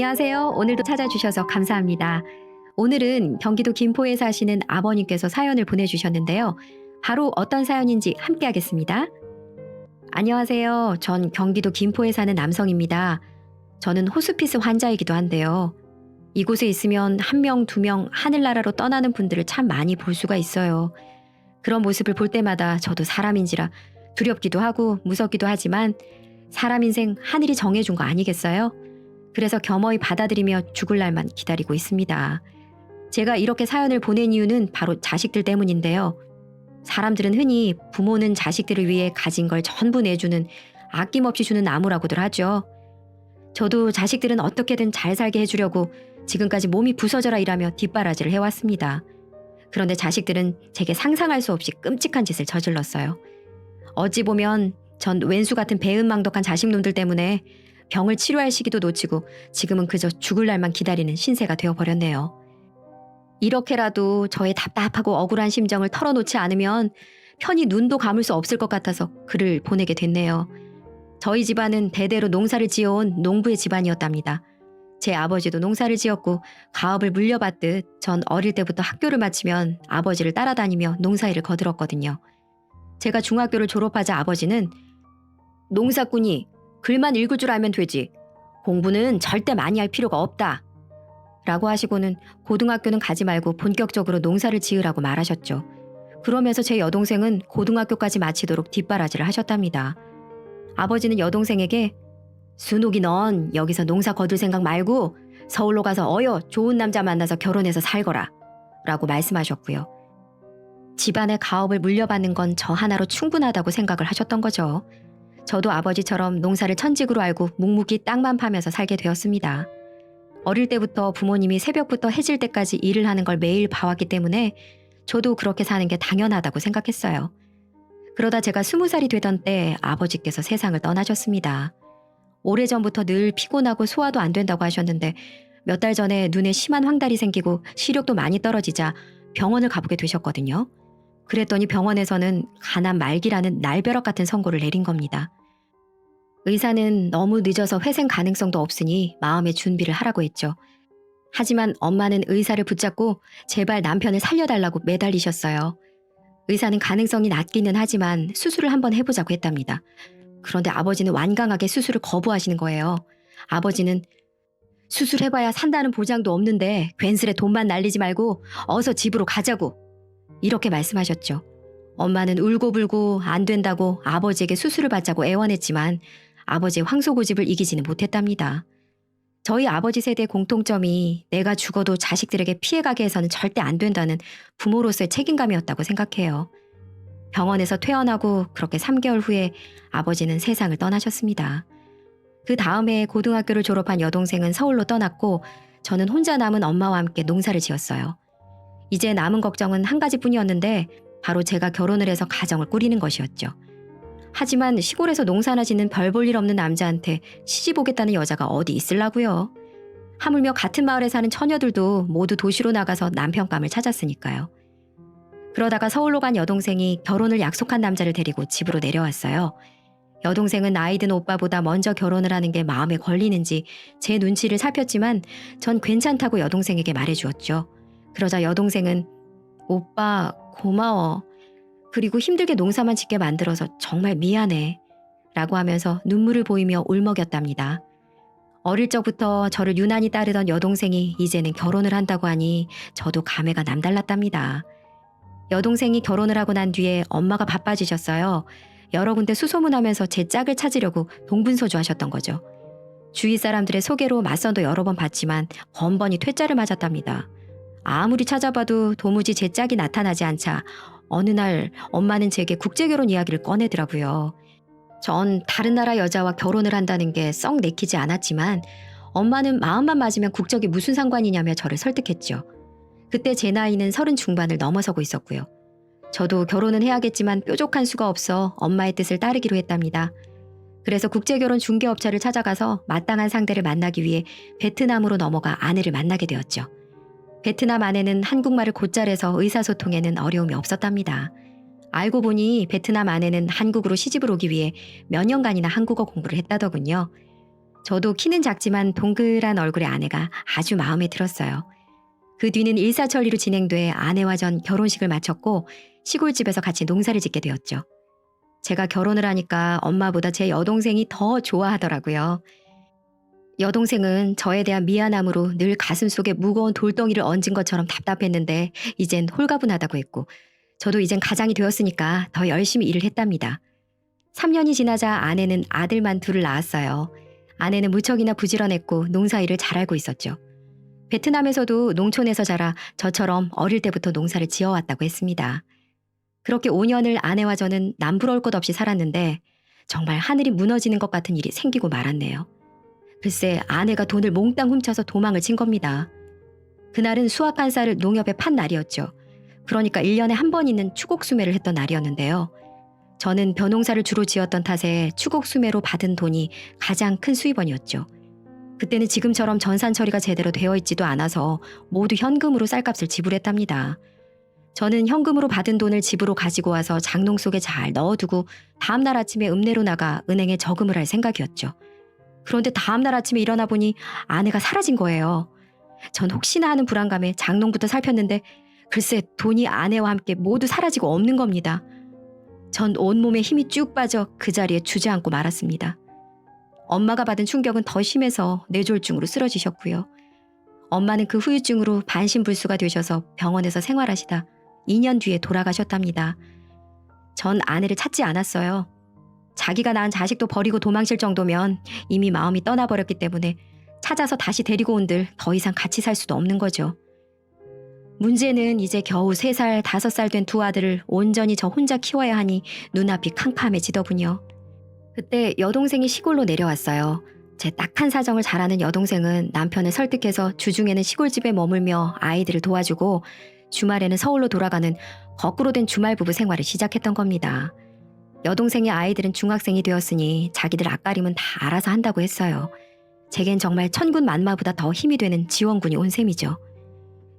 안녕하세요. 오늘도 찾아주셔서 감사합니다. 오늘은 경기도 김포에 사시는 아버님께서 사연을 보내주셨는데요. 바로 어떤 사연인지 함께 하겠습니다. 안녕하세요. 전 경기도 김포에 사는 남성입니다. 저는 호스피스 환자이기도 한데요. 이곳에 있으면 한 명, 두 명 하늘나라로 떠나는 분들을 참 많이 볼 수가 있어요. 그런 모습을 볼 때마다 저도 사람인지라 두렵기도 하고 무섭기도 하지만 사람 인생 하늘이 정해준 거 아니겠어요? 그래서 겸허히 받아들이며 죽을 날만 기다리고 있습니다. 제가 이렇게 사연을 보낸 이유는 바로 자식들 때문인데요. 사람들은 흔히 부모는 자식들을 위해 가진 걸 전부 내주는 아낌없이 주는 나무라고들 하죠. 저도 자식들은 어떻게든 잘 살게 해주려고 지금까지 몸이 부서져라 일하며 뒷바라지를 해왔습니다. 그런데 자식들은 제게 상상할 수 없이 끔찍한 짓을 저질렀어요. 어찌 보면 전 왼수 같은 배은망덕한 자식놈들 때문에 병을 치료할 시기도 놓치고 지금은 그저 죽을 날만 기다리는 신세가 되어버렸네요. 이렇게라도 저의 답답하고 억울한 심정을 털어놓지 않으면 편히 눈도 감을 수 없을 것 같아서 글을 보내게 됐네요. 저희 집안은 대대로 농사를 지어온 농부의 집안이었답니다. 제 아버지도 농사를 지었고 가업을 물려받듯 전 어릴 때부터 학교를 마치면 아버지를 따라다니며 농사일을 거들었거든요. 제가 중학교를 졸업하자 아버지는 농사꾼이 글만 읽을 줄 알면 되지. 공부는 절대 많이 할 필요가 없다. 라고 하시고는 고등학교는 가지 말고 본격적으로 농사를 지으라고 말하셨죠. 그러면서 제 여동생은 고등학교까지 마치도록 뒷바라지를 하셨답니다. 아버지는 여동생에게 순옥이 넌 여기서 농사 거둘 생각 말고 서울로 가서 좋은 남자 만나서 결혼해서 살거라 라고 말씀하셨고요. 집안의 가업을 물려받는 건 저 하나로 충분하다고 생각을 하셨던 거죠. 저도 아버지처럼 농사를 천직으로 알고 묵묵히 땅만 파면서 살게 되었습니다. 어릴 때부터 부모님이 새벽부터 해질 때까지 일을 하는 걸 매일 봐왔기 때문에 저도 그렇게 사는 게 당연하다고 생각했어요. 그러다 제가 20살이 되던 때 아버지께서 세상을 떠나셨습니다. 오래전부터 늘 피곤하고 소화도 안 된다고 하셨는데 몇 달 전에 눈에 심한 황달이 생기고 시력도 많이 떨어지자 병원을 가보게 되셨거든요. 그랬더니 병원에서는 간암 말기라는 날벼락 같은 선고를 내린 겁니다. 의사는 너무 늦어서 회생 가능성도 없으니 마음의 준비를 하라고 했죠. 하지만 엄마는 의사를 붙잡고 제발 남편을 살려달라고 매달리셨어요. 의사는 가능성이 낮기는 하지만 수술을 한번 해보자고 했답니다. 그런데 아버지는 완강하게 수술을 거부하시는 거예요. 아버지는 수술해봐야 산다는 보장도 없는데 괜스레 돈만 날리지 말고 어서 집으로 가자고 이렇게 말씀하셨죠. 엄마는 울고불고 안 된다고 아버지에게 수술을 받자고 애원했지만 아버지의 황소고집을 이기지는 못했답니다. 저희 아버지 세대의 공통점이 내가 죽어도 자식들에게 피해가게 해서는 절대 안 된다는 부모로서의 책임감이었다고 생각해요. 병원에서 퇴원하고 그렇게 3개월 후에 아버지는 세상을 떠나셨습니다. 그 다음에 고등학교를 졸업한 여동생은 서울로 떠났고 저는 혼자 남은 엄마와 함께 농사를 지었어요. 이제 남은 걱정은 한 가지뿐이었는데 바로 제가 결혼을 해서 가정을 꾸리는 것이었죠. 하지만 시골에서 농사나 짓는 별 볼 일 없는 남자한테 시집 오겠다는 여자가 어디 있을라고요. 하물며 같은 마을에 사는 처녀들도 모두 도시로 나가서 남편감을 찾았으니까요. 그러다가 서울로 간 여동생이 결혼을 약속한 남자를 데리고 집으로 내려왔어요. 여동생은 나이 든 오빠보다 먼저 결혼을 하는 게 마음에 걸리는지 제 눈치를 살폈지만 전 괜찮다고 여동생에게 말해주었죠. 그러자 여동생은 오빠 고마워. 그리고 힘들게 농사만 짓게 만들어서 정말 미안해. 라고 하면서 눈물을 보이며 울먹였답니다. 어릴 적부터 저를 유난히 따르던 여동생이 이제는 결혼을 한다고 하니 저도 감회가 남달랐답니다. 여동생이 결혼을 하고 난 뒤에 엄마가 바빠지셨어요. 여러 군데 수소문하면서 제 짝을 찾으려고 동분서주하셨던 거죠. 주위 사람들의 소개로 맞선도 여러 번 봤지만 번번이 퇴짜를 맞았답니다. 아무리 찾아봐도 도무지 제 짝이 나타나지 않자 어느 날 엄마는 제게 국제결혼 이야기를 꺼내더라고요. 전 다른 나라 여자와 결혼을 한다는 게 썩 내키지 않았지만 엄마는 마음만 맞으면 국적이 무슨 상관이냐며 저를 설득했죠. 그때 제 나이는 30 중반을 넘어서고 있었고요. 저도 결혼은 해야겠지만 뾰족한 수가 없어 엄마의 뜻을 따르기로 했답니다. 그래서 국제결혼 중개업체를 찾아가서 마땅한 상대를 만나기 위해 베트남으로 넘어가 아내를 만나게 되었죠. 베트남 아내는 한국말을 곧잘해서 의사소통에는 어려움이 없었답니다. 알고 보니 베트남 아내는 한국으로 시집을 오기 위해 몇 년간이나 한국어 공부를 했다더군요. 저도 키는 작지만 동글한 얼굴의 아내가 아주 마음에 들었어요. 그 뒤는 일사천리로 진행돼 아내와 전 결혼식을 마쳤고 시골집에서 같이 농사를 짓게 되었죠. 제가 결혼을 하니까 엄마보다 제 여동생이 더 좋아하더라고요. 여동생은 저에 대한 미안함으로 늘 가슴속에 무거운 돌덩이를 얹은 것처럼 답답했는데 이젠 홀가분하다고 했고, 저도 이젠 가장이 되었으니까 더 열심히 일을 했답니다. 3년이 지나자 아내는 아들만 둘을 낳았어요. 아내는 무척이나 부지런했고 농사일을 잘 알고 있었죠. 베트남에서도 농촌에서 자라 저처럼 어릴 때부터 농사를 지어왔다고 했습니다. 그렇게 5년을 아내와 저는 남부러울 것 없이 살았는데 정말 하늘이 무너지는 것 같은 일이 생기고 말았네요. 글쎄, 아내가 돈을 몽땅 훔쳐서 도망을 친 겁니다. 그날은 수확 한 쌀을 농협에 판 날이었죠. 그러니까 1년에 한 번 있는 추곡수매를 했던 날이었는데요. 저는 벼농사를 주로 지었던 탓에 추곡수매로 받은 돈이 가장 큰 수입원이었죠. 그때는 지금처럼 전산 처리가 제대로 되어 있지도 않아서 모두 현금으로 쌀값을 지불했답니다. 저는 현금으로 받은 돈을 집으로 가지고 와서 장롱 속에 잘 넣어두고 다음날 아침에 읍내로 나가 은행에 저금을 할 생각이었죠. 그런데 다음날 아침에 일어나 보니 아내가 사라진 거예요. 전 혹시나 하는 불안감에 장롱부터 살폈는데 글쎄 돈이 아내와 함께 모두 사라지고 없는 겁니다. 전 온몸에 힘이 쭉 빠져 그 자리에 주저앉고 말았습니다. 엄마가 받은 충격은 더 심해서 뇌졸중으로 쓰러지셨고요. 엄마는 그 후유증으로 반신불수가 되셔서 병원에서 생활하시다 2년 뒤에 돌아가셨답니다. 전 아내를 찾지 않았어요. 자기가 낳은 자식도 버리고 도망칠 정도면 이미 마음이 떠나버렸기 때문에 찾아서 다시 데리고 온들 더 이상 같이 살 수도 없는 거죠. 문제는 이제 겨우 3살, 5살 된 두 아들을 온전히 저 혼자 키워야 하니 눈앞이 캄캄해지더군요. 그때 여동생이 시골로 내려왔어요. 제 딱한 사정을 잘 아는 여동생은 남편을 설득해서 주중에는 시골집에 머물며 아이들을 도와주고 주말에는 서울로 돌아가는 거꾸로 된 주말 부부 생활을 시작했던 겁니다. 여동생의 아이들은 중학생이 되었으니 자기들 앞가림은 다 알아서 한다고 했어요. 제겐 정말 천군 만마보다 더 힘이 되는 지원군이 온 셈이죠.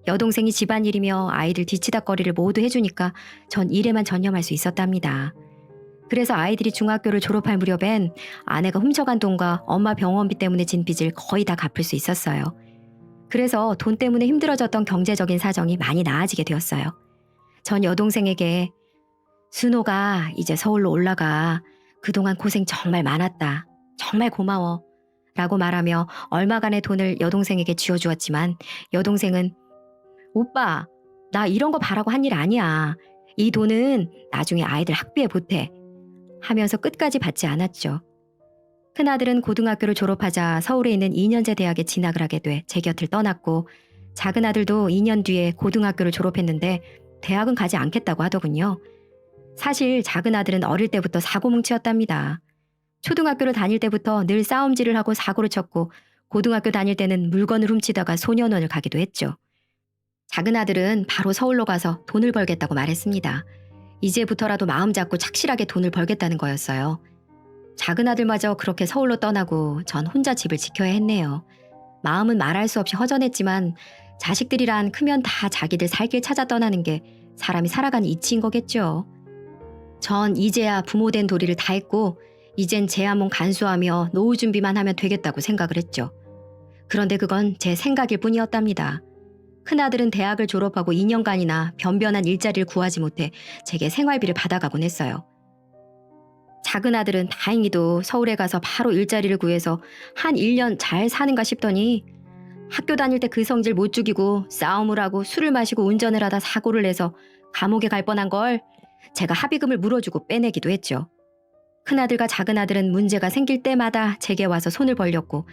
여동생이 집안일이며 아이들 뒤치다꺼리를 모두 해주니까 전 일에만 전념할 수 있었답니다. 그래서 아이들이 중학교를 졸업할 무렵엔 아내가 훔쳐간 돈과 엄마 병원비 때문에 진 빚을 거의 다 갚을 수 있었어요. 그래서 돈 때문에 힘들어졌던 경제적인 사정이 많이 나아지게 되었어요. 전 여동생에게 순호가 이제 서울로 올라가. 그동안 고생 정말 많았다. 정말 고마워. 라고 말하며 얼마간의 돈을 여동생에게 쥐어주었지만 여동생은 오빠, 나 이런 거 바라고 한 일 아니야. 이 돈은 나중에 아이들 학비에 보태. 하면서 끝까지 받지 않았죠. 큰아들은 고등학교를 졸업하자 서울에 있는 2년제 대학에 진학을 하게 돼 제 곁을 떠났고 작은 아들도 2년 뒤에 고등학교를 졸업했는데 대학은 가지 않겠다고 하더군요. 사실 작은 아들은 어릴 때부터 사고뭉치였답니다. 초등학교를 다닐 때부터 늘 싸움질을 하고 사고를 쳤고 고등학교 다닐 때는 물건을 훔치다가 소년원을 가기도 했죠. 작은 아들은 바로 서울로 가서 돈을 벌겠다고 말했습니다. 이제부터라도 마음 잡고 착실하게 돈을 벌겠다는 거였어요. 작은 아들마저 그렇게 서울로 떠나고 전 혼자 집을 지켜야 했네요. 마음은 말할 수 없이 허전했지만 자식들이란 크면 다 자기들 살 길 찾아 떠나는 게 사람이 살아가는 이치인 거겠죠. 전 이제야 부모 된 도리를 다 했고 이젠 제 한 몸 간수하며 노후 준비만 하면 되겠다고 생각을 했죠. 그런데 그건 제 생각일 뿐이었답니다. 큰아들은 대학을 졸업하고 2년간이나 변변한 일자리를 구하지 못해 제게 생활비를 받아가곤 했어요. 작은 아들은 다행히도 서울에 가서 바로 일자리를 구해서 한 1년 잘 사는가 싶더니 학교 다닐 때 그 성질 못 죽이고 싸움을 하고 술을 마시고 운전을 하다 사고를 내서 감옥에 갈 뻔한 걸 제가 합의금을 물어주고 빼내기도 했죠. 큰아들과 작은 아들은 문제가 생길 때마다 제게 와서 손을 벌렸고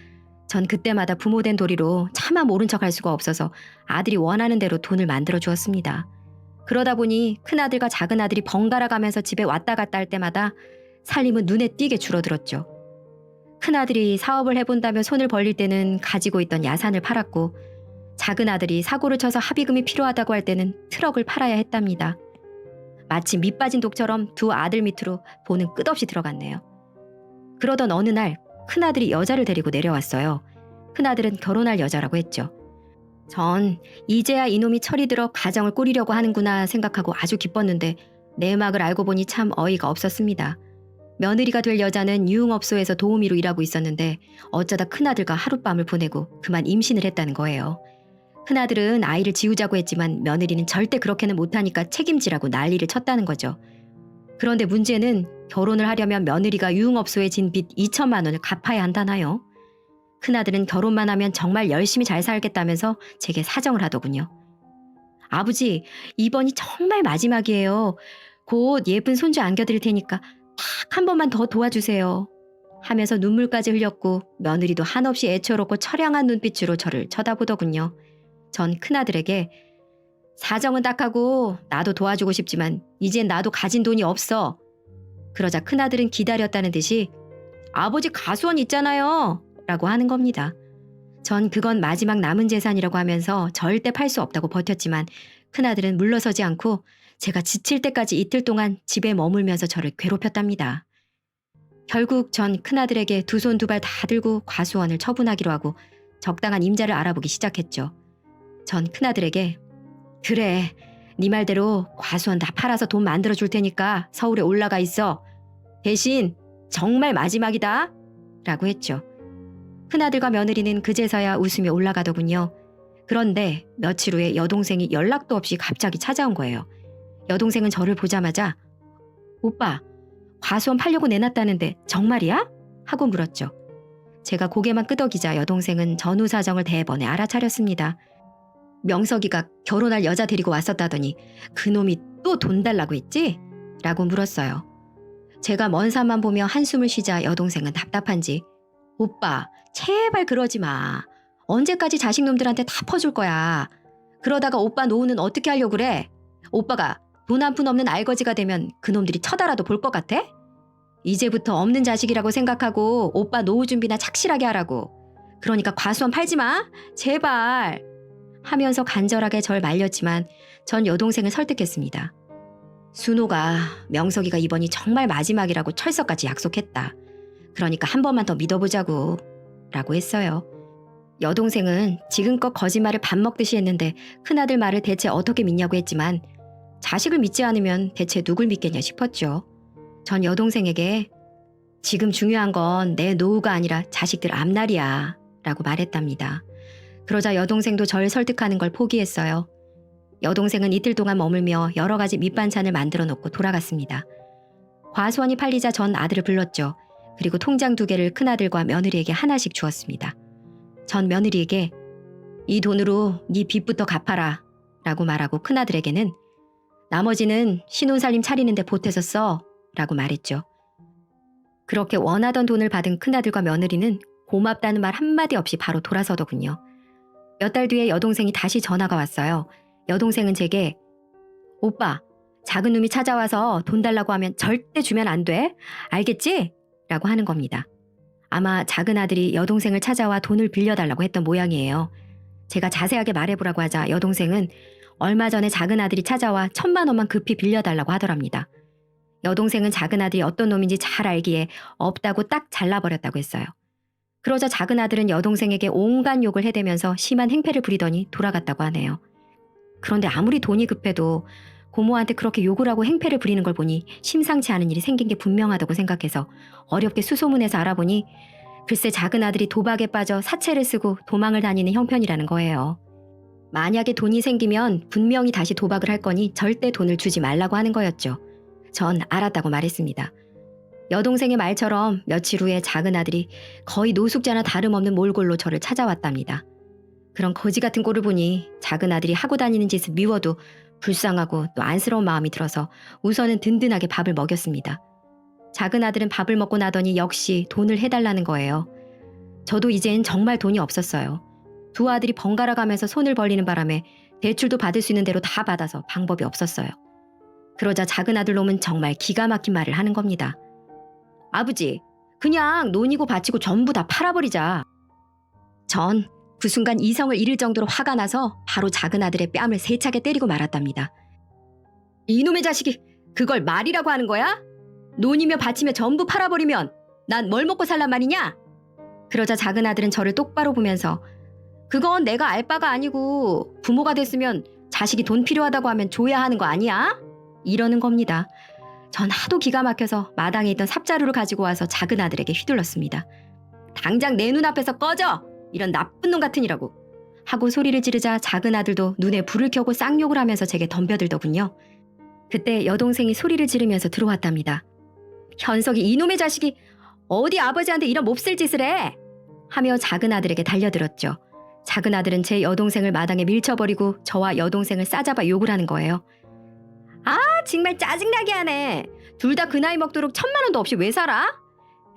전 그때마다 부모 된 도리로 차마 모른 척할 수가 없어서 아들이 원하는 대로 돈을 만들어 주었습니다. 그러다 보니 큰아들과 작은 아들이 번갈아 가면서 집에 왔다 갔다 할 때마다 살림은 눈에 띄게 줄어들었죠. 큰아들이 사업을 해본다며 손을 벌릴 때는 가지고 있던 야산을 팔았고 작은 아들이 사고를 쳐서 합의금이 필요하다고 할 때는 트럭을 팔아야 했답니다. 마치 밑 빠진 독처럼 두 아들 밑으로 돈은 끝없이 들어갔네요. 그러던 어느 날 큰아들이 여자를 데리고 내려왔어요. 큰아들은 결혼할 여자라고 했죠. 전 이제야 이놈이 철이 들어 가정을 꾸리려고 하는구나 생각하고 아주 기뻤는데 내막을 알고 보니 참 어이가 없었습니다. 며느리가 될 여자는 유흥업소에서 도우미로 일하고 있었는데 어쩌다 큰아들과 하룻밤을 보내고 그만 임신을 했다는 거예요. 큰아들은 아이를 지우자고 했지만 며느리는 절대 그렇게는 못하니까 책임지라고 난리를 쳤다는 거죠. 그런데 문제는 결혼을 하려면 며느리가 유흥업소에 진 빚 2천만 원을 갚아야 한다나요? 큰아들은 결혼만 하면 정말 열심히 잘 살겠다면서 제게 사정을 하더군요. 아버지, 이번이 정말 마지막이에요. 곧 예쁜 손주 안겨드릴 테니까 딱 한 번만 더 도와주세요. 하면서 눈물까지 흘렸고 며느리도 한없이 애처롭고 처량한 눈빛으로 저를 쳐다보더군요. 전 큰아들에게 사정은 딱하고 나도 도와주고 싶지만 이젠 나도 가진 돈이 없어. 그러자 큰아들은 기다렸다는 듯이 아버지 가수원 있잖아요 라고 하는 겁니다. 전 그건 마지막 남은 재산이라고 하면서 절대 팔 수 없다고 버텼지만 큰아들은 물러서지 않고 제가 지칠 때까지 이틀 동안 집에 머물면서 저를 괴롭혔답니다. 결국 전 큰아들에게 두 손 두 발 다 들고 과수원을 처분하기로 하고 적당한 임자를 알아보기 시작했죠. 전 큰아들에게 그래, 네 말대로 과수원 다 팔아서 돈 만들어 줄 테니까 서울에 올라가 있어. 대신 정말 마지막이다 라고 했죠. 큰아들과 며느리는 그제서야 웃으며 올라가더군요. 그런데 며칠 후에 여동생이 연락도 없이 갑자기 찾아온 거예요. 여동생은 저를 보자마자 오빠, 과수원 팔려고 내놨다는데 정말이야? 하고 물었죠. 제가 고개만 끄덕이자 여동생은 전후 사정을 대번에 알아차렸습니다. 명석이가 결혼할 여자 데리고 왔었다더니 그놈이 또 돈 달라고 했지? 라고 물었어요. 제가 먼 산만 보며 한숨을 쉬자 여동생은 답답한지 오빠, 제발 그러지 마. 언제까지 자식놈들한테 다 퍼줄 거야. 그러다가 오빠 노후는 어떻게 하려고 그래? 오빠가 돈 한 푼 없는 알거지가 되면 그놈들이 쳐다라도 볼 것 같아? 이제부터 없는 자식이라고 생각하고 오빠 노후 준비나 착실하게 하라고. 그러니까 과수원 팔지 마. 제발. 하면서 간절하게 절 말렸지만 전 여동생을 설득했습니다. 순호가 명석이가 이번이 정말 마지막이라고 철석같이 약속했다. 그러니까 한 번만 더 믿어보자고 라고 했어요. 여동생은 지금껏 거짓말을 밥 먹듯이 했는데 큰아들 말을 대체 어떻게 믿냐고 했지만 자식을 믿지 않으면 대체 누굴 믿겠냐 싶었죠. 전 여동생에게 지금 중요한 건 내 노후가 아니라 자식들 앞날이야 라고 말했답니다. 그러자 여동생도 절 설득하는 걸 포기했어요. 여동생은 이틀 동안 머물며 여러 가지 밑반찬을 만들어 놓고 돌아갔습니다. 과수원이 팔리자 전 아들을 불렀죠. 그리고 통장 2개를 큰아들과 며느리에게 하나씩 주었습니다. 전 며느리에게 이 돈으로 네 빚부터 갚아라 라고 말하고 큰아들에게는 나머지는 신혼살림 차리는데 보태서 써 라고 말했죠. 그렇게 원하던 돈을 받은 큰아들과 며느리는 고맙다는 말 한마디 없이 바로 돌아서더군요. 몇 달 뒤에 여동생이 다시 전화가 왔어요. 여동생은 제게 오빠, 작은 놈이 찾아와서 돈 달라고 하면 절대 주면 안 돼. 알겠지? 라고 하는 겁니다. 아마 작은 아들이 여동생을 찾아와 돈을 빌려달라고 했던 모양이에요. 제가 자세하게 말해보라고 하자 여동생은 얼마 전에 작은 아들이 찾아와 1,000만 원만 급히 빌려달라고 하더랍니다. 여동생은 작은 아들이 어떤 놈인지 잘 알기에 없다고 딱 잘라버렸다고 했어요. 그러자 작은 아들은 여동생에게 온갖 욕을 해대면서 심한 행패를 부리더니 돌아갔다고 하네요. 그런데 아무리 돈이 급해도 고모한테 그렇게 욕을 하고 행패를 부리는 걸 보니 심상치 않은 일이 생긴 게 분명하다고 생각해서 어렵게 수소문해서 알아보니 글쎄 작은 아들이 도박에 빠져 사채를 쓰고 도망을 다니는 형편이라는 거예요. 만약에 돈이 생기면 분명히 다시 도박을 할 거니 절대 돈을 주지 말라고 하는 거였죠. 전 알았다고 말했습니다. 여동생의 말처럼 며칠 후에 작은 아들이 거의 노숙자나 다름없는 몰골로 저를 찾아왔답니다. 그런 거지 같은 꼴을 보니 작은 아들이 하고 다니는 짓을 미워도 불쌍하고 또 안쓰러운 마음이 들어서 우선은 든든하게 밥을 먹였습니다. 작은 아들은 밥을 먹고 나더니 역시 돈을 해달라는 거예요. 저도 이젠 정말 돈이 없었어요. 두 아들이 번갈아 가면서 손을 벌리는 바람에 대출도 받을 수 있는 대로 다 받아서 방법이 없었어요. 그러자 작은 아들 놈은 정말 기가 막힌 말을 하는 겁니다. 아버지, 그냥 논이고 밭이고 전부 다 팔아버리자. 전 그 순간 이성을 잃을 정도로 화가 나서 바로 작은 아들의 뺨을 세차게 때리고 말았답니다. 이놈의 자식이 그걸 말이라고 하는 거야? 논이며 밭이며 전부 팔아버리면 난 뭘 먹고 살란 말이냐? 그러자 작은 아들은 저를 똑바로 보면서 그건 내가 알 바가 아니고 부모가 됐으면 자식이 돈 필요하다고 하면 줘야 하는 거 아니야? 이러는 겁니다. 전 하도 기가 막혀서 마당에 있던 삽자루를 가지고 와서 작은 아들에게 휘둘렀습니다. 당장 내 눈앞에서 꺼져! 이런 나쁜 놈 같으니라고! 하고 소리를 지르자 작은 아들도 눈에 불을 켜고 쌍욕을 하면서 제게 덤벼들더군요. 그때 여동생이 소리를 지르면서 들어왔답니다. 현석이 이놈의 자식이 어디 아버지한테 이런 몹쓸 짓을 해! 하며 작은 아들에게 달려들었죠. 작은 아들은 제 여동생을 마당에 밀쳐버리고 저와 여동생을 싸잡아 욕을 하는 거예요. 아, 정말 짜증나게 하네. 둘 다 그 나이 먹도록 1,000만 원도 없이 왜 살아?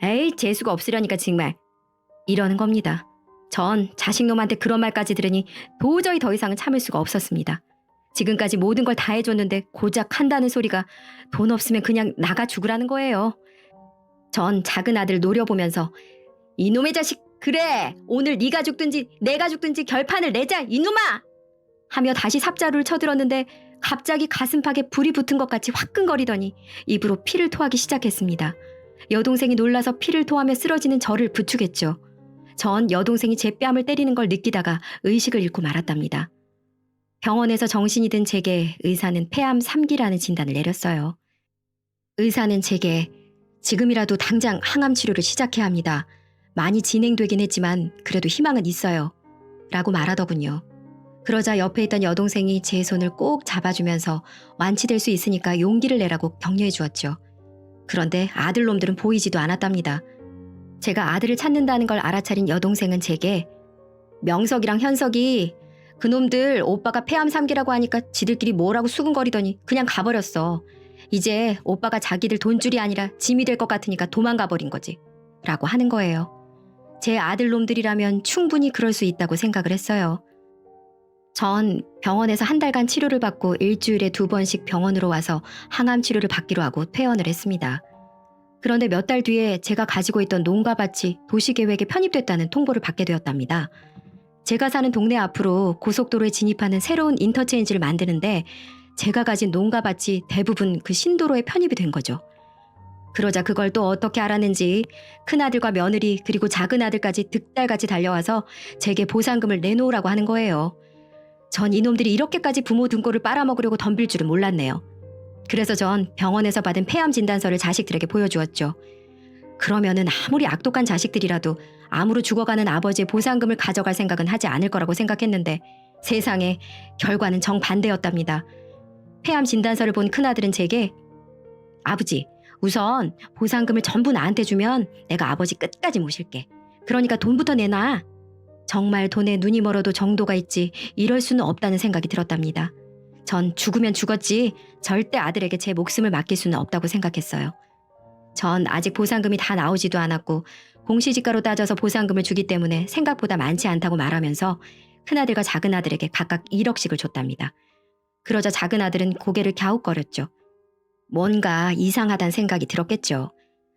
에이, 재수가 없으려니까 정말. 이러는 겁니다. 전 자식놈한테 그런 말까지 들으니 도저히 더 이상은 참을 수가 없었습니다. 지금까지 모든 걸 다 해줬는데 고작 한다는 소리가 돈 없으면 그냥 나가 죽으라는 거예요. 전 작은 아들 노려보면서 이놈의 자식, 그래, 오늘 네가 죽든지 내가 죽든지 결판을 내자 이놈아! 하며 다시 삽자루를 쳐들었는데 갑자기 가슴팍에 불이 붙은 것 같이 화끈거리더니 입으로 피를 토하기 시작했습니다. 여동생이 놀라서 피를 토하며 쓰러지는 저를 부축했죠. 전 여동생이 제 뺨을 때리는 걸 느끼다가 의식을 잃고 말았답니다. 병원에서 정신이 든 제게 의사는 폐암 3기라는 진단을 내렸어요. 의사는 제게 지금이라도 당장 항암 치료를 시작해야 합니다. 많이 진행되긴 했지만 그래도 희망은 있어요. 라고 말하더군요. 그러자 옆에 있던 여동생이 제 손을 꼭 잡아주면서 완치될 수 있으니까 용기를 내라고 격려해 주었죠. 그런데 아들놈들은 보이지도 않았답니다. 제가 아들을 찾는다는 걸 알아차린 여동생은 제게 명석이랑 현석이 그놈들 오빠가 폐암 3기라고 하니까 지들끼리 뭐라고 수근거리더니 그냥 가버렸어. 이제 오빠가 자기들 돈줄이 아니라 짐이 될 것 같으니까 도망가 버린 거지. 라고 하는 거예요. 제 아들놈들이라면 충분히 그럴 수 있다고 생각을 했어요. 전 병원에서 한 달간 치료를 받고 일주일에 2번씩 병원으로 와서 항암 치료를 받기로 하고 퇴원을 했습니다. 그런데 몇 달 뒤에 제가 가지고 있던 농가밭이 도시계획에 편입됐다는 통보를 받게 되었답니다. 제가 사는 동네 앞으로 고속도로에 진입하는 새로운 인터체인지를 만드는데 제가 가진 농가밭이 대부분 그 신도로에 편입이 된 거죠. 그러자 그걸 또 어떻게 알았는지 큰아들과 며느리 그리고 작은아들까지 득달같이 달려와서 제게 보상금을 내놓으라고 하는 거예요. 전 이놈들이 이렇게까지 부모 등골을 빨아먹으려고 덤빌 줄은 몰랐네요. 그래서 전 병원에서 받은 폐암 진단서를 자식들에게 보여주었죠. 그러면은 아무리 악독한 자식들이라도 암으로 죽어가는 아버지의 보상금을 가져갈 생각은 하지 않을 거라고 생각했는데 세상에 결과는 정반대였답니다. 폐암 진단서를 본 큰아들은 제게 아버지, 우선 보상금을 전부 나한테 주면 내가 아버지 끝까지 모실게. 그러니까 돈부터 내놔. 정말 돈에 눈이 멀어도 정도가 있지 이럴 수는 없다는 생각이 들었답니다. 전 죽으면 죽었지 절대 아들에게 제 목숨을 맡길 수는 없다고 생각했어요. 전 아직 보상금이 다 나오지도 않았고 공시지가로 따져서 보상금을 주기 때문에 생각보다 많지 않다고 말하면서 큰아들과 작은아들에게 각각 1억씩을 줬답니다. 그러자 작은아들은 고개를 갸웃거렸죠. 뭔가 이상하단 생각이 들었겠죠.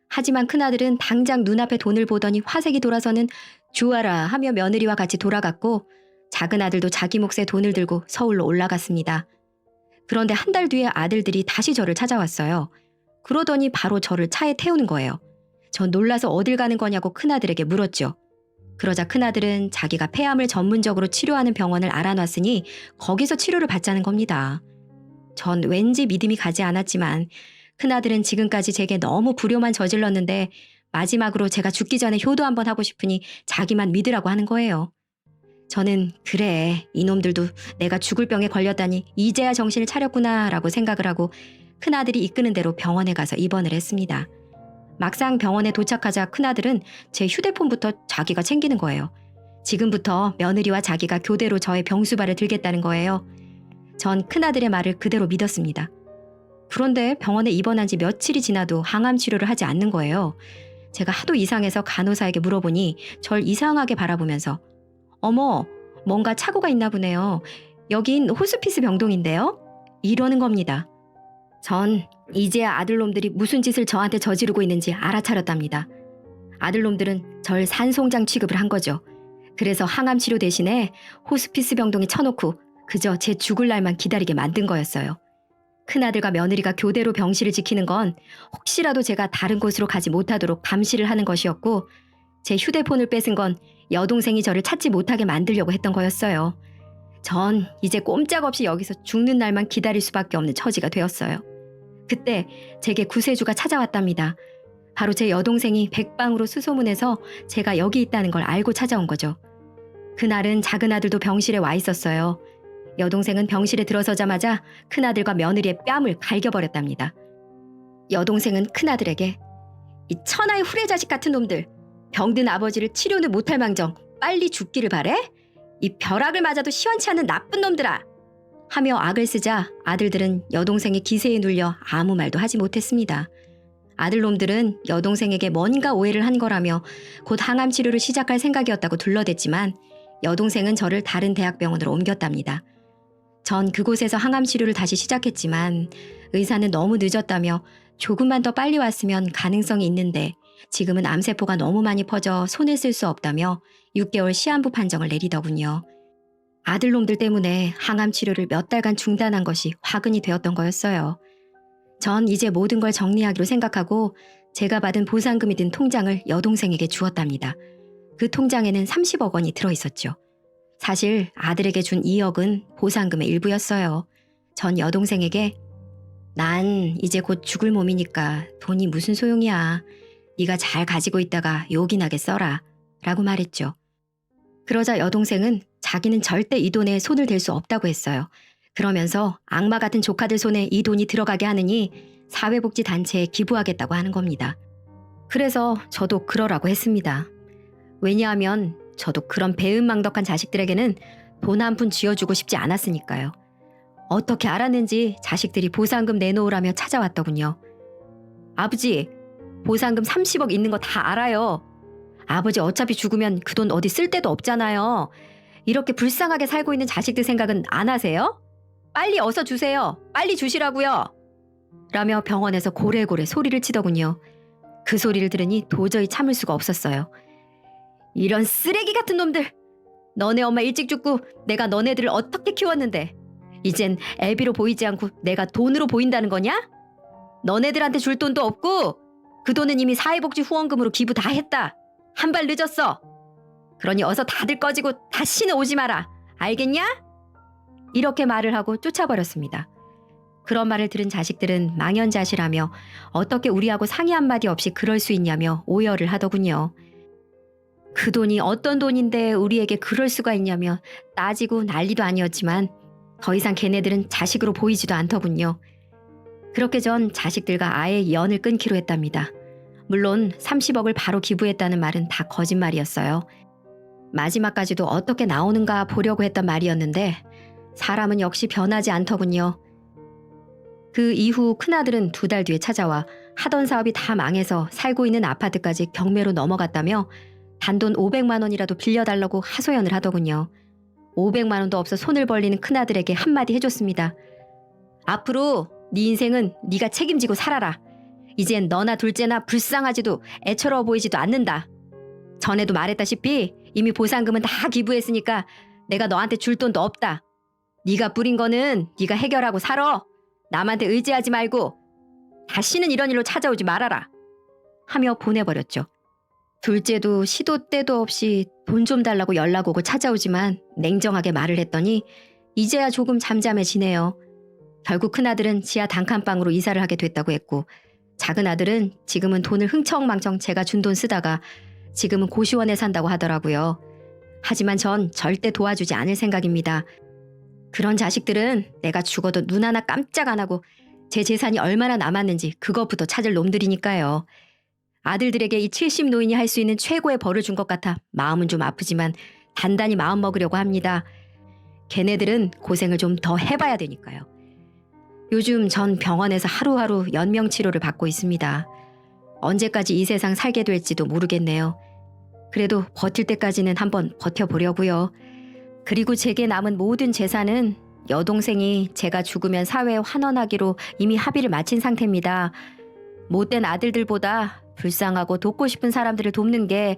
하지만 큰아들은 당장 눈앞에 돈을 보더니 화색이 돌아서는 주아라 하며 며느리와 같이 돌아갔고 작은아들도 자기 몫의 돈을 들고 서울로 올라갔습니다. 그런데 한 달 뒤에 아들들이 다시 저를 찾아왔어요. 그러더니 바로 저를 차에 태우는 거예요. 전 놀라서 어딜 가는 거냐고 큰아들에게 물었죠. 그러자 큰아들은 자기가 폐암을 전문적으로 치료하는 병원을 알아놨으니 거기서 치료를 받자는 겁니다. 전 왠지 믿음이 가지 않았지만 큰아들은 지금까지 제게 너무 불효만 저질렀는데 마지막으로 제가 죽기 전에 효도 한번 하고 싶으니 자기만 믿으라고 하는 거예요. 저는 그래, 이놈들도 내가 죽을 병에 걸렸다니 이제야 정신을 차렸구나 라고 생각을 하고 큰아들이 이끄는 대로 병원에 가서 입원을 했습니다. 막상 병원에 도착하자 큰아들은 제 휴대폰부터 자기가 챙기는 거예요. 지금부터 며느리와 자기가 교대로 저의 병수발을 들겠다는 거예요. 전 큰아들의 말을 그대로 믿었습니다. 그런데 병원에 입원한 지 며칠이 지나도 항암 치료를 하지 않는 거예요. 제가 하도 이상해서 간호사에게 물어보니 절 이상하게 바라보면서 어머, 뭔가 착오가 있나 보네요. 여긴 호스피스 병동인데요? 이러는 겁니다. 전 이제야 아들놈들이 무슨 짓을 저한테 저지르고 있는지 알아차렸답니다. 아들놈들은 절 산송장 취급을 한 거죠. 그래서 항암 치료 대신에 호스피스 병동에 쳐놓고 그저 제 죽을 날만 기다리게 만든 거였어요. 큰아들과 며느리가 교대로 병실을 지키는 건 혹시라도 제가 다른 곳으로 가지 못하도록 감시를 하는 것이었고 제 휴대폰을 뺏은 건 여동생이 저를 찾지 못하게 만들려고 했던 거였어요. 전 이제 꼼짝없이 여기서 죽는 날만 기다릴 수밖에 없는 처지가 되었어요. 그때 제게 구세주가 찾아왔답니다. 바로 제 여동생이 백방으로 수소문해서 제가 여기 있다는 걸 알고 찾아온 거죠. 그날은 작은 아들도 병실에 와 있었어요. 여동생은 병실에 들어서자마자 큰아들과 며느리의 뺨을 갈겨버렸답니다. 여동생은 큰아들에게 이 천하의 후레자식 같은 놈들, 병든 아버지를 치료는 못할 망정 빨리 죽기를 바래? 이 벼락을 맞아도 시원치 않은 나쁜 놈들아! 하며 악을 쓰자 아들들은 여동생의 기세에 눌려 아무 말도 하지 못했습니다. 아들놈들은 여동생에게 뭔가 오해를 한 거라며 곧 항암 치료를 시작할 생각이었다고 둘러댔지만 여동생은 저를 다른 대학병원으로 옮겼답니다. 전 그곳에서 항암 치료를 다시 시작했지만 의사는 너무 늦었다며 조금만 더 빨리 왔으면 가능성이 있는데 지금은 암세포가 너무 많이 퍼져 손을 쓸 수 없다며 6개월 시한부 판정을 내리더군요. 아들놈들 때문에 항암 치료를 몇 달간 중단한 것이 화근이 되었던 거였어요. 전 이제 모든 걸 정리하기로 생각하고 제가 받은 보상금이 든 통장을 여동생에게 주었답니다. 그 통장에는 30억 원이 들어있었죠. 사실 아들에게 준 2억은 보상금의 일부였어요. 전 여동생에게 난 이제 곧 죽을 몸이니까 돈이 무슨 소용이야. 네가 잘 가지고 있다가 요긴하게 써라 라고 말했죠. 그러자 여동생은 자기는 절대 이 돈에 손을 댈 수 없다고 했어요. 그러면서 악마 같은 조카들 손에 이 돈이 들어가게 하느니 사회복지단체에 기부하겠다고 하는 겁니다. 그래서 저도 그러라고 했습니다. 왜냐하면 저도 그런 배은망덕한 자식들에게는 돈 한 푼 쥐어주고 싶지 않았으니까요. 어떻게 알았는지 자식들이 보상금 내놓으라며 찾아왔더군요. 아버지, 보상금 30억 있는 거 다 알아요. 아버지 어차피 죽으면 그 돈 어디 쓸 데도 없잖아요. 이렇게 불쌍하게 살고 있는 자식들 생각은 안 하세요? 빨리 어서 주세요. 빨리 주시라고요. 라며 병원에서 고래고래 소리를 치더군요. 그 소리를 들으니 도저히 참을 수가 없었어요. 이런 쓰레기 같은 놈들! 너네 엄마 일찍 죽고 내가 너네들을 어떻게 키웠는데 이젠 애비로 보이지 않고 내가 돈으로 보인다는 거냐? 너네들한테 줄 돈도 없고 그 돈은 이미 사회복지 후원금으로 기부 다 했다. 한 발 늦었어. 그러니 어서 다들 꺼지고 다시는 오지 마라. 알겠냐? 이렇게 말을 하고 쫓아버렸습니다. 그런 말을 들은 자식들은 망연자실하며 어떻게 우리하고 상의 한마디 없이 그럴 수 있냐며 오열을 하더군요. 그 돈이 어떤 돈인데 우리에게 그럴 수가 있냐며 따지고 난리도 아니었지만 더 이상 걔네들은 자식으로 보이지도 않더군요. 그렇게 전 자식들과 아예 연을 끊기로 했답니다. 물론 30억을 바로 기부했다는 말은 다 거짓말이었어요. 마지막까지도 어떻게 나오는가 보려고 했던 말이었는데 사람은 역시 변하지 않더군요. 그 이후 큰아들은 2달 뒤에 찾아와 하던 사업이 다 망해서 살고 있는 아파트까지 경매로 넘어갔다며 단돈 500만 원이라도 빌려달라고 하소연을 하더군요. 500만 원도 없어 손을 벌리는 큰아들에게 한마디 해줬습니다. 앞으로 네 인생은 네가 책임지고 살아라. 이젠 너나 둘째나 불쌍하지도 애처로워 보이지도 않는다. 전에도 말했다시피 이미 보상금은 다 기부했으니까 내가 너한테 줄 돈도 없다. 네가 뿌린 거는 네가 해결하고 살아. 남한테 의지하지 말고 다시는 이런 일로 찾아오지 말아라. 하며 보내버렸죠. 둘째도 시도 때도 없이 돈 좀 달라고 연락 오고 찾아오지만 냉정하게 말을 했더니 이제야 조금 잠잠해지네요. 결국 큰아들은 지하 단칸방으로 이사를 하게 됐다고 했고 작은 아들은 지금은 돈을 흥청망청 제가 준 돈 쓰다가 지금은 고시원에 산다고 하더라고요. 하지만 전 절대 도와주지 않을 생각입니다. 그런 자식들은 내가 죽어도 눈 하나 깜짝 안 하고 제 재산이 얼마나 남았는지 그것부터 찾을 놈들이니까요. 아들들에게 이 70 노인이 할 수 있는 최고의 벌을 준 것 같아 마음은 좀 아프지만 단단히 마음 먹으려고 합니다. 걔네들은 고생을 좀 더 해봐야 되니까요. 요즘 전 병원에서 하루하루 연명치료를 받고 있습니다. 언제까지 이 세상 살게 될지도 모르겠네요. 그래도 버틸 때까지는 한번 버텨보려고요. 그리고 제게 남은 모든 재산은 여동생이 제가 죽으면 사회에 환원하기로 이미 합의를 마친 상태입니다. 못된 아들들보다 불쌍하고 돕고 싶은 사람들을 돕는 게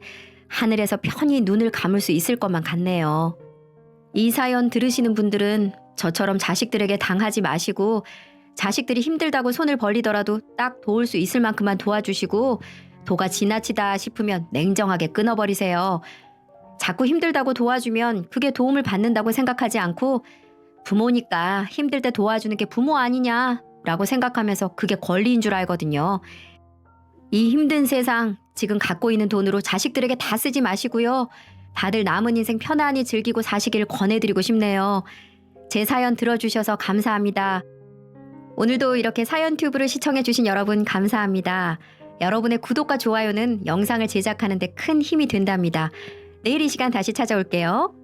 하늘에서 편히 눈을 감을 수 있을 것만 같네요. 이 사연 들으시는 분들은 저처럼 자식들에게 당하지 마시고 자식들이 힘들다고 손을 벌리더라도 딱 도울 수 있을 만큼만 도와주시고 도가 지나치다 싶으면 냉정하게 끊어버리세요. 자꾸 힘들다고 도와주면 그게 도움을 받는다고 생각하지 않고 부모니까 힘들 때 도와주는 게 부모 아니냐 라고 생각하면서 그게 권리인 줄 알거든요. 이 힘든 세상 지금 갖고 있는 돈으로 자식들에게 다 쓰지 마시고요. 다들 남은 인생 편안히 즐기고 사시길 권해드리고 싶네요. 제 사연 들어주셔서 감사합니다. 오늘도 이렇게 사연 튜브를 시청해주신 여러분 감사합니다. 여러분의 구독과 좋아요는 영상을 제작하는 데 큰 힘이 된답니다. 내일 이 시간 다시 찾아올게요.